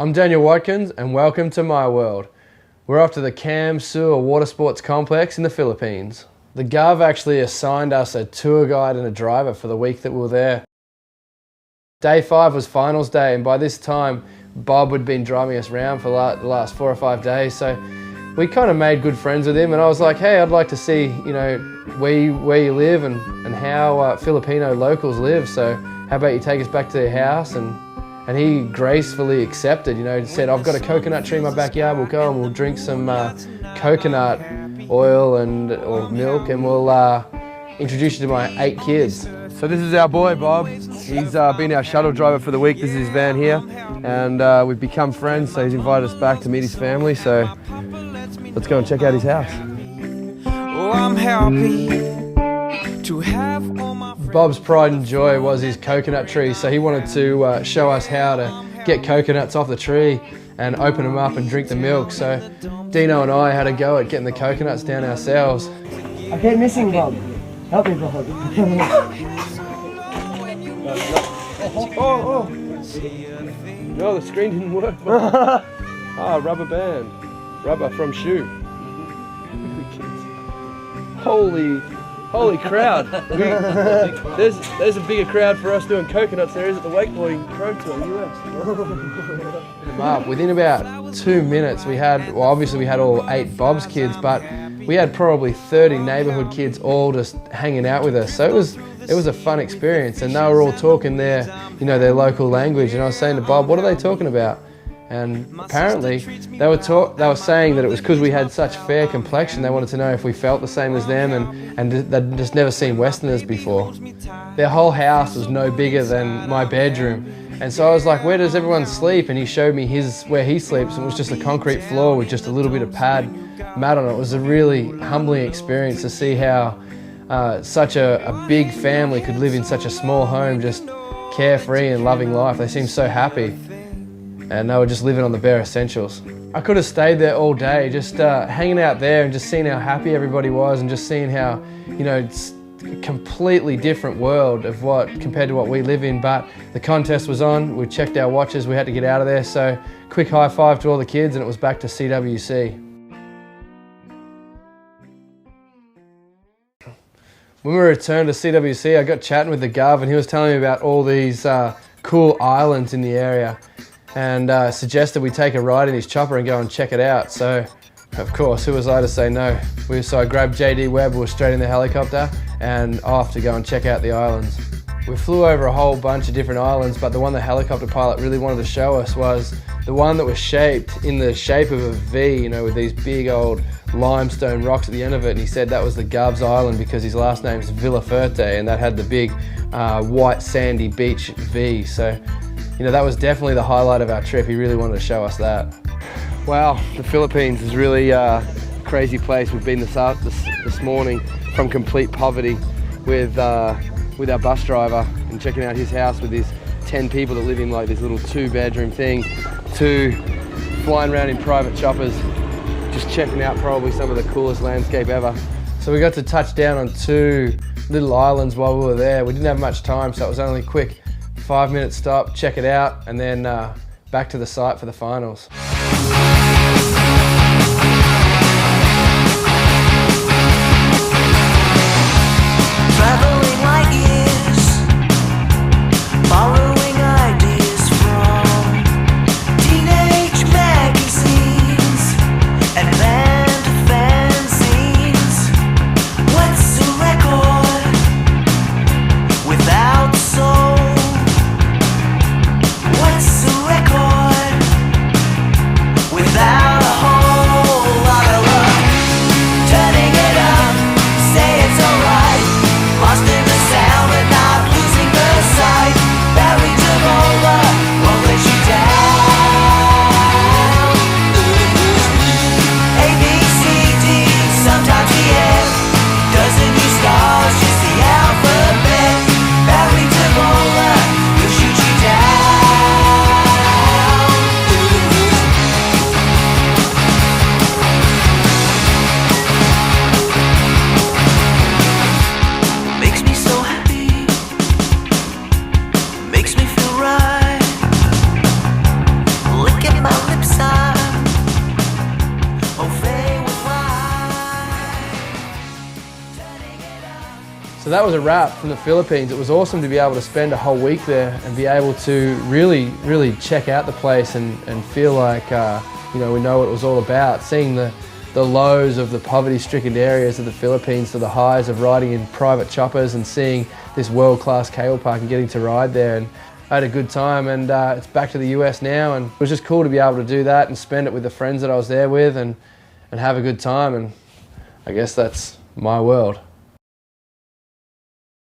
I'm Daniel Watkins and welcome to my world. We're off to the Cam Sewer Water Sports Complex in the Philippines. The Gov actually assigned us a tour guide and a driver for the week that we were there. Day 5 was finals day, and by this time Bob had been driving us around for the last 4 or 5 days, so we kind of made good friends with him, and I was like, hey, I'd like to see, where you live and how Filipino locals live, so how about you take us back to your house? And he gracefully accepted, said, I've got a coconut tree in my backyard, we'll go and we'll drink some coconut oil or milk, and we'll introduce you to my 8 kids. So this is our boy, Bob. He's been our shuttle driver for the week. This is his van here, and we've become friends, so he's invited us back to meet his family, so let's go and check out his house. Oh, I'm happy to have all my Bob's pride and joy was his coconut tree, so he wanted to show us how to get coconuts off the tree and open them up and drink the milk. So Dino and I had a go at getting the coconuts down ourselves. I keep missing Bob. Help me, Bob. No, the screen didn't work. Rubber band. Rubber from shoe. Holy crowd. There's a bigger crowd for us doing coconuts there is at the wakeboarding pro tour US. Within about 2 minutes we had all 8 Bob's kids, but we had probably 30 neighborhood kids all just hanging out with us. So it was a fun experience, and they were all talking their local language, and I was saying to Bob, what are they talking about? And apparently they were saying that it was because we had such fair complexion. They wanted to know if we felt the same as them, and they'd just never seen Westerners before. Their whole house was no bigger than my bedroom, and so I was like, where does everyone sleep? And he showed me where he sleeps, and it was just a concrete floor with just a little bit of mat on it. It was a really humbling experience to see how such a big family could live in such a small home, just carefree and loving life. They seemed so happy, and they were just living on the bare essentials. I could have stayed there all day, just hanging out there and just seeing how happy everybody was, and just seeing how, it's a completely different world compared to what we live in. But the contest was on, we checked our watches, we had to get out of there, so quick high five to all the kids, and it was back to CWC. When we returned to CWC, I got chatting with the Gov, and he was telling me about all these cool islands in the area, and suggested we take a ride in his chopper and go and check it out. So, of course, who was I to say no? So I grabbed JD Webb, we were straight in the helicopter and off to go and check out the islands. We flew over a whole bunch of different islands, but the one the helicopter pilot really wanted to show us was the one that was shaped in the shape of a V, with these big old limestone rocks at the end of it, and he said that was the Gov's Island because his last name's Villaferte, and that had the big white sandy beach V. So, that was definitely the highlight of our trip. He really wanted to show us that. Wow, the Philippines is really a crazy place. We've been this morning from complete poverty with our bus driver and checking out his house with his 10 people that live in like this little 2-bedroom thing, to flying around in private choppers, just checking out probably some of the coolest landscape ever. So we got to touch down on 2 little islands while we were there. We didn't have much time, so it was only a quick 5-minute stop, check it out, and then back to the site for the finals. traveling light years, following ideas from teenage magazines and band fanzines. What's a record without soul? What's a record without So that was a wrap from the Philippines. It was awesome to be able to spend a whole week there and be able to really check out the place and feel like we know what it was all about. Seeing the lows of the poverty-stricken areas of the Philippines to the highs of riding in private choppers and seeing this world-class cable park and getting to ride there. And I had a good time, and it's back to the US now, and it was just cool to be able to do that and spend it with the friends that I was there with and have a good time, and I guess that's my world.